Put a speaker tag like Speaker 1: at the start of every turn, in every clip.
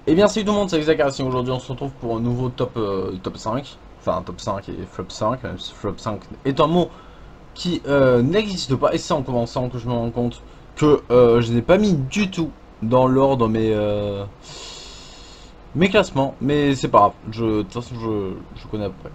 Speaker 1: Et bien salut tout le monde, c'est Xakarassi. Aujourd'hui on se retrouve pour un nouveau top 5. Enfin un top 5 et flop 5, même si flop 5 est un mot qui n'existe pas. Et c'est en commençant que je me rends compte que je n'ai pas mis du tout dans l'ordre mes classements. Mais c'est pas grave, de toute façon je connais à peu près.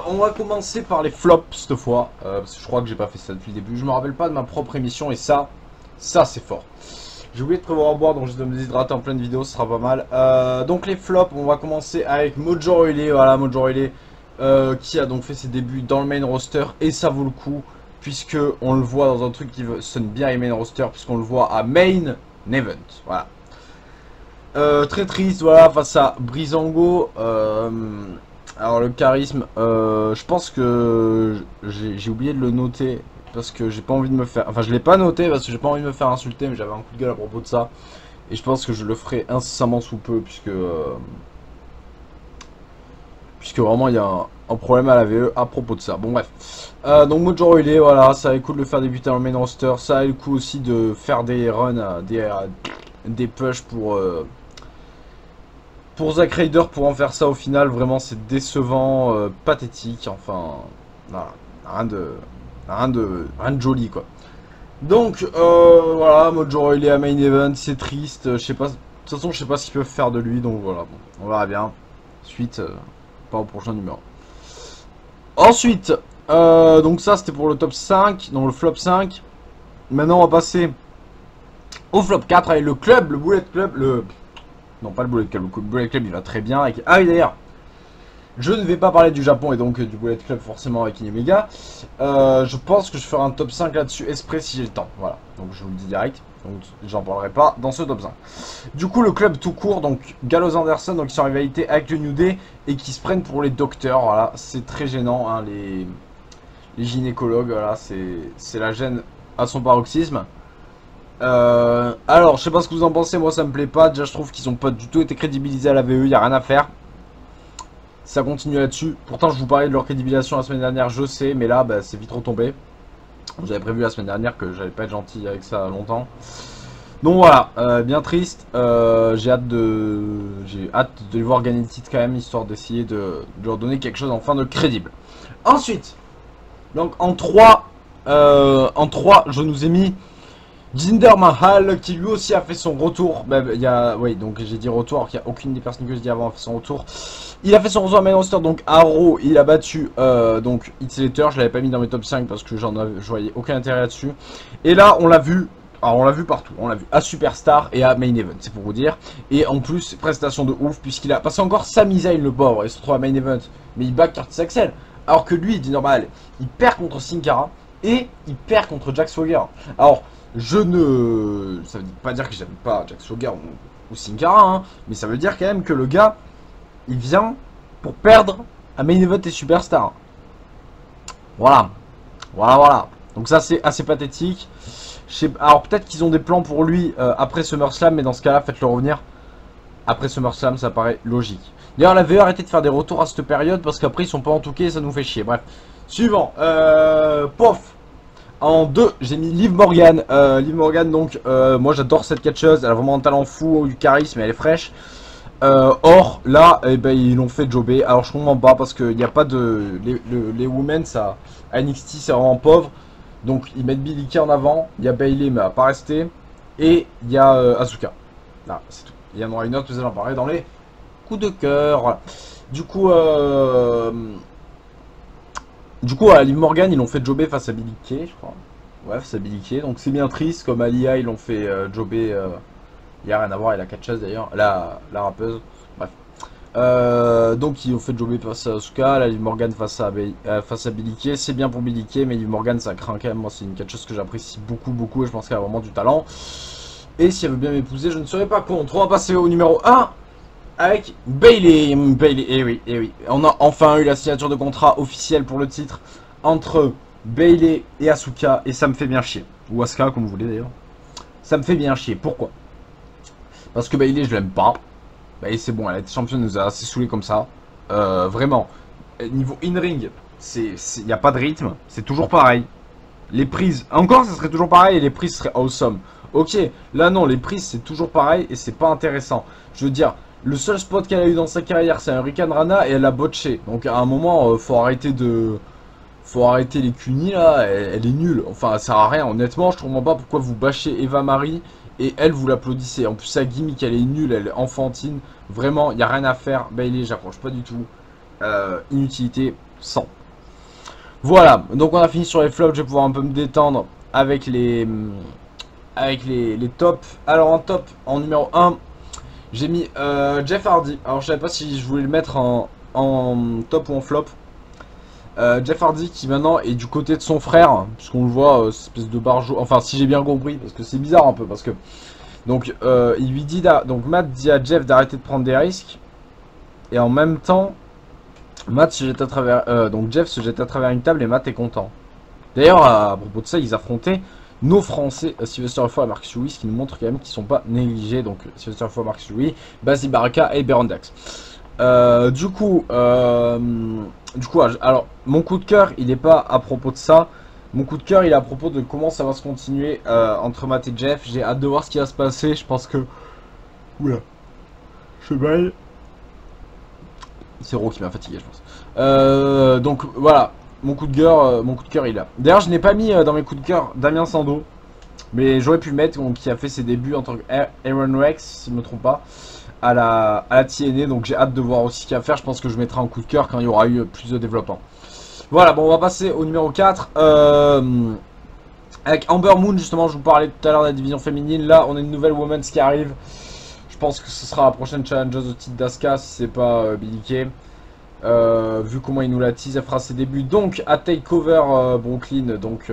Speaker 1: On va commencer par les flops cette fois. Parce que je crois que j'ai pas fait ça depuis le début. Je me rappelle pas de ma propre émission et ça c'est fort. J'ai oublié de prévoir à boire, donc je dois me déshydrater en pleine vidéo, ce sera pas mal. Donc les flops, on va commencer avec Mojo Riley, voilà Mojo Riley, qui a donc fait ses débuts dans le main roster, et ça vaut le coup, puisque on le voit dans un truc qui sonne bien les main roster, puisqu'on le voit à Main Event, voilà. Très triste, voilà, face à Breezango. Alors le charisme, je pense que j'ai oublié de le noter. Parce que j'ai pas envie de me faire... Enfin, je l'ai pas noté parce que j'ai pas envie de me faire insulter, mais j'avais un coup de gueule à propos de ça. Et je pense que je le ferai incessamment sous peu, puisque vraiment il y a un problème à la VE à propos de ça. Bon bref. Donc Mojo Riley, voilà, ça a le coup de le faire débuter dans le main roster. Ça a le coup aussi de faire des runs, des pushs pour Zack Ryder pour en faire ça au final. Vraiment c'est décevant, pathétique, enfin... Voilà, rien de joli quoi. Donc voilà, Mojo Riley à Main Event, c'est triste, je sais pas, de toute façon je sais pas ce qu'ils peuvent faire de lui, donc voilà, bon, on verra bien. Suite, pas au prochain numéro. Ensuite, donc ça c'était pour le top 5, non le flop 5. Maintenant on va passer au flop 4 avec le club, le Bullet Club, non pas le Bullet Club, le Bullet Club il va très bien avec... Ah oui d'ailleurs, je ne vais pas parler du Japon et donc du Bullet Club forcément avec Inemega. Je pense que je ferai un top 5 là-dessus exprès si j'ai le temps. Voilà, donc je vous le dis direct. Donc j'en parlerai pas dans ce top 5. Du coup le club tout court, donc Gallows Anderson, donc ils sont en rivalité avec le New Day et qui se prennent pour les docteurs. Voilà, c'est très gênant, hein, les gynécologues, voilà, c'est la gêne à son paroxysme. Alors je sais pas ce que vous en pensez, moi ça me plaît pas. Déjà je trouve qu'ils ont pas du tout été crédibilisés à la VE, y a rien à faire. Ça continue là-dessus. Pourtant, je vous parlais de leur crédibilisation la semaine dernière, je sais, mais là, bah, c'est vite retombé. J'avais prévu la semaine dernière que j'allais pas être gentil avec ça longtemps. Donc voilà, bien triste. J'ai hâte de les voir gagner le titre quand même, histoire d'essayer de leur donner quelque chose enfin de crédible. Ensuite, donc en 3, je nous ai mis Jinder Mahal qui lui aussi a fait son retour. Oui, donc j'ai dit retour alors qu'il n'y a aucune des personnes que je dis avant a fait son retour. Il a fait son retour à main roster, donc à Raw, il a battu donc Heath Slater. Je l'avais pas mis dans mes top 5 parce que je voyais aucun intérêt là-dessus. Et là, on l'a vu. Alors on l'a vu partout, on l'a vu à Superstar et à Main Event, c'est pour vous dire. Et en plus, prestation de ouf, puisqu'il a passé encore Sami Zayn le pauvre, il se retrouve à Main Event, mais il bat Curtis Axel. Alors que lui, il dit normal, il perd contre Sin Cara et il perd contre Jack Swagger. Alors, ça veut pas dire que j'aime pas Jack Swagger ou Sin Cara, hein, mais ça veut dire quand même que le gars, il vient pour perdre à Main Event et Superstar. Voilà. Voilà. Donc ça, c'est assez pathétique. Alors peut-être qu'ils ont des plans pour lui après SummerSlam, mais dans ce cas-là, faites-le revenir après SummerSlam, ça paraît logique. D'ailleurs, la VE a arrêté de faire des retours à cette période parce qu'après ils sont pas en touquet et ça nous fait chier. Bref. Suivant. Pof. En 2, j'ai mis Liv Morgan. Liv Morgan, donc, moi j'adore cette catcheuse. Elle a vraiment un talent fou, du charisme, et elle est fraîche. Or, là, eh ben, ils l'ont fait jobber. Alors, je comprends pas parce qu'il n'y a pas de. Les women, ça. À NXT, c'est vraiment pauvre. Donc, ils mettent Billie Kay en avant. Il y a Bayley, mais elle va pas rester. Et il y a Asuka. Là, c'est tout. Il y en aura une autre, vous allez en parler dans les coups de cœur. Voilà. Du coup, à Liv Morgan, ils l'ont fait jobber face à Billie Kay, je crois. Ouais, face à Billie Kay. Donc, c'est bien triste. Comme Alia, ils l'ont fait jobber. Il n'y a rien à voir avec la catcheuse d'ailleurs, la rappeuse. Bref. Donc ils ont fait jobber face à Asuka, la Liv Morgan face à Billie Kay. C'est bien pour Billie Kay, mais Liv Morgan ça craint quand même. Moi c'est une catcheuse que j'apprécie beaucoup et je pense qu'elle a vraiment du talent. Et si elle veut bien m'épouser, je ne serai pas contre. On va passer au numéro 1 avec Bayley. Et oui. On a enfin eu la signature de contrat officielle pour le titre entre Bayley et Asuka. Et ça me fait bien chier. Ou Asuka comme vous voulez d'ailleurs. Ça me fait bien chier. Pourquoi ? Parce que Bayley, je l'aime pas. Bayley, c'est bon, elle a été championne, nous a assez saoulé comme ça. Vraiment. Niveau in-ring, il n'y a pas de rythme. C'est toujours pareil. Les prises, encore, ça serait toujours pareil et les prises seraient awesome. Ok, là non, les prises c'est toujours pareil et c'est pas intéressant. Je veux dire, le seul spot qu'elle a eu dans sa carrière c'est un Hurricane Rana et elle a botché. Donc à un moment, faut arrêter de... Faut arrêter les cunis là, elle est nulle. Enfin, ça sert à rien, honnêtement, je comprends pas pourquoi vous bâchez Eva Marie et elle vous l'applaudissez. En plus, sa gimmick elle est nulle, elle est enfantine. Vraiment, il n'y a rien à faire. Bayley, j'approche pas du tout. Inutilité 100. Voilà, donc on a fini sur les flops, je vais pouvoir un peu me détendre avec les tops. Alors en top, en numéro 1, j'ai mis Jeff Hardy. Alors je savais pas si je voulais le mettre en top ou en flop. Jeff Hardy qui maintenant est du côté de son frère, puisqu'on le voit, espèce de barjo. Enfin, si j'ai bien compris, parce que c'est bizarre un peu, parce que donc il lui dit donc Matt dit à Jeff d'arrêter de prendre des risques, et en même temps, Matt se jette à travers, donc Jeff se jette à travers une table et Matt est content. D'ailleurs, à propos de ça, ils affrontaient nos Français, Sylvester Foy et Marcus Louis, qui nous montrent quand même qu'ils sont pas négligés. Donc Sylvester Foy, Marcus Louis, Basil Baraka et Baron Dax. Du coup, alors mon coup de cœur, il n'est pas à propos de ça. Mon coup de cœur, il est à propos de comment ça va se continuer entre Matt et Jeff. J'ai hâte de voir ce qui va se passer. Je pense que, oula, je baille. C'est Ro qui m'a fatigué, je pense. Donc voilà, mon coup de cœur, il est là. D'ailleurs, je n'ai pas mis dans mes coups de cœur Damien Sandow, mais j'aurais pu le mettre, donc, qui a fait ses débuts en tant qu'Aaron Rex, si je ne me trompe pas, à la TNA. Donc j'ai hâte de voir aussi ce qu'il y a à faire. Je pense que je mettrai un coup de cœur quand il y aura eu plus de développement. Voilà, bon, on va passer au numéro 4. Avec Amber Moon, justement, je vous parlais tout à l'heure de la division féminine. Là, on a une nouvelle Women's qui arrive. Je pense que ce sera la prochaine challengeuse au titre d'Asuka, si c'est pas Billie Kay. Vu comment il nous la tease, elle fera ses débuts donc à Takeover Brooklyn, donc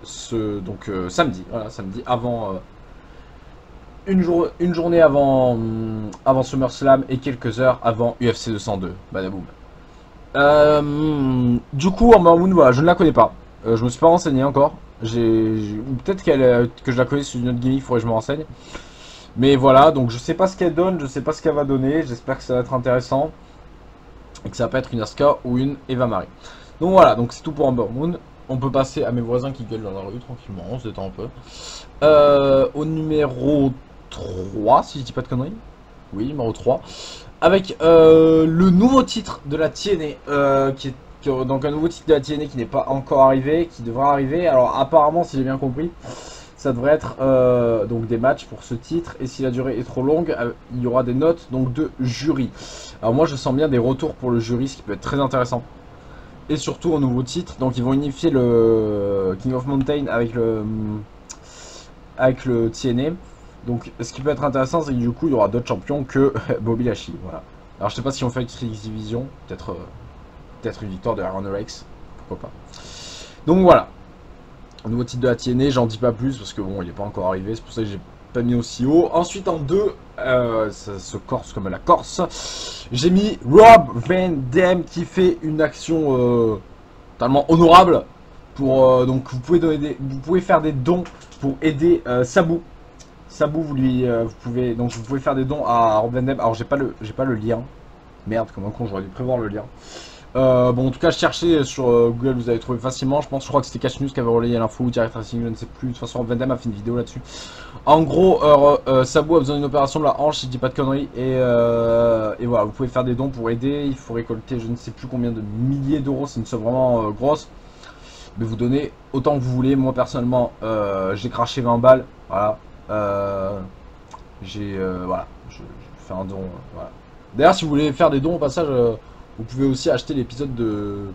Speaker 1: samedi, voilà, samedi avant une journée avant SummerSlam et quelques heures avant UFC 202. Badaboum. Du coup, Amber Moon, voilà, je ne la connais pas. Je me suis pas renseigné encore. Peut-être que je la connais sur une autre gimmick, il faudrait que je me renseigne. Mais voilà, donc je sais pas ce qu'elle donne, je sais pas ce qu'elle va donner. J'espère que ça va être intéressant. Et que ça va pas être une Asuka ou une Eva Marie. Donc voilà, donc c'est tout pour Amber Moon. On peut passer à mes voisins qui gueulent dans la rue tranquillement, on se détend un peu. Au numéro 3, si je dis pas de conneries. Oui, numéro 3. Avec le nouveau titre de la TNA, donc un nouveau titre de la TNA qui n'est pas encore arrivé, qui devra arriver. Alors apparemment, si j'ai bien compris, ça devrait être donc des matchs pour ce titre. Et si la durée est trop longue, il y aura des notes donc de jury. Alors moi, je sens bien des retours pour le jury, ce qui peut être très intéressant. Et surtout un nouveau titre. Donc ils vont unifier le King of Mountain avec le TNA. Donc ce qui peut être intéressant, c'est que du coup il y aura d'autres champions que Bobby Lashley. Voilà. Alors je sais pas si on fait une X Division, peut-être une victoire de Aaron Rex, pourquoi pas. Donc voilà. Un nouveau titre de la TNA, j'en dis pas plus parce que bon il n'est pas encore arrivé, c'est pour ça que j'ai pas mis aussi haut. Ensuite en 2, ça se corse comme la Corse. J'ai mis Rob Van Dam qui fait une action totalement honorable. Pour, donc vous pouvez faire des dons pour aider Sabu. Sabu, vous pouvez faire des dons à Rob Van Dam. Alors j'ai pas le lien. Merde, comme un con, j'aurais dû prévoir le lien. Bon, en tout cas, je cherchais sur Google, vous avez trouvé facilement. Je crois que c'était Cash News qui avait relayé l'info ou Direct Racing, je ne sais plus. De toute façon, Van Damme a fait une vidéo là-dessus. En gros, Sabu a besoin d'une opération de la hanche, si je dis pas de conneries. Et voilà, vous pouvez faire des dons pour aider. Il faut récolter je ne sais plus combien de milliers d'euros. C'est une somme vraiment grosse. Mais vous donnez autant que vous voulez. Moi, personnellement, j'ai craché 20 balles. Voilà. Voilà, je fais un don. Voilà. D'ailleurs, si vous voulez faire des dons au passage. Vous pouvez aussi acheter l'épisode de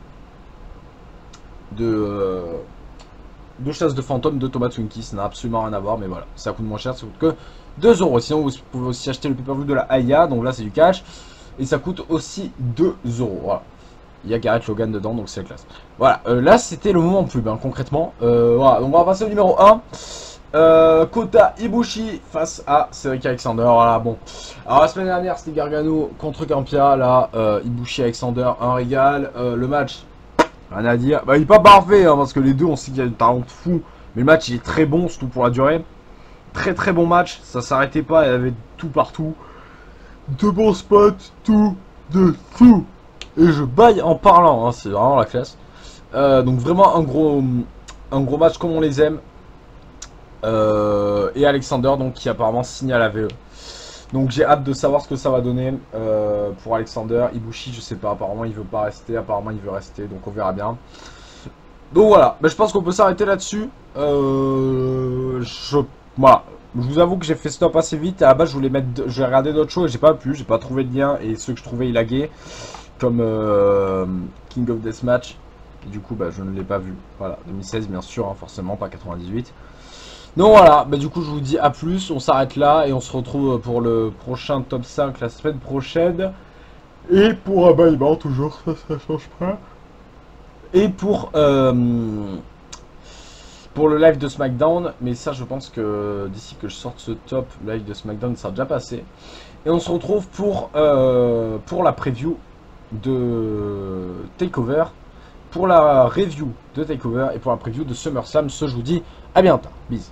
Speaker 1: chasse de fantômes de Thomas Twinkie. Ça n'a absolument rien à voir, mais voilà, ça coûte moins cher, ça coûte que 2 €. Sinon, vous pouvez aussi acheter le pay-per-view de la AIA, donc là c'est du cash, et ça coûte aussi 2 €. Voilà. Il y a Garrett Logan dedans, donc c'est la classe. Voilà, là c'était le moment pub, hein, concrètement. Voilà, donc on va passer au numéro 1. Kota Ibushi face à Cedric Alexander. Voilà, bon. Alors la semaine dernière c'était Gargano contre Campia. Là, Ibushi Alexander, un régal. Le match, rien à dire. Bah, il est pas parfait hein, parce que les deux on sait qu'il y a une talent de fou. Mais le match il est très bon, surtout pour la durée. Très très bon match. Ça s'arrêtait pas, il y avait tout partout. De bons spots, tout de fou. Et je baille en parlant, hein, c'est vraiment la classe. Donc vraiment un gros match comme on les aime. Et Alexander, donc, qui apparemment signe à la VE. Donc j'ai hâte de savoir ce que ça va donner pour Alexander. Ibushi, je sais pas, apparemment il veut pas rester, apparemment il veut rester, donc on verra bien. Donc voilà, mais je pense qu'on peut s'arrêter là-dessus. Voilà, je vous avoue que j'ai fait stop assez vite. À la base, je voulais regarder d'autres choses et j'ai pas pu, j'ai pas trouvé de lien. Et ceux que je trouvais, ils laguaient, comme King of Deathmatch. Et du coup, bah, je ne l'ai pas vu. Voilà, 2016, bien sûr, hein, forcément, pas 98. Donc voilà, bah, du coup, je vous dis à plus. On s'arrête là et on se retrouve pour le prochain top 5 la semaine prochaine. Et pour Abaïban, toujours, ça change pas. Et pour le live de SmackDown, mais ça je pense que d'ici que je sorte ce top, le live de SmackDown sera déjà passé. Et on se retrouve pour la preview de TakeOver, pour la review de TakeOver et pour la preview de SummerSlam. Ce je vous dis à bientôt, bisous.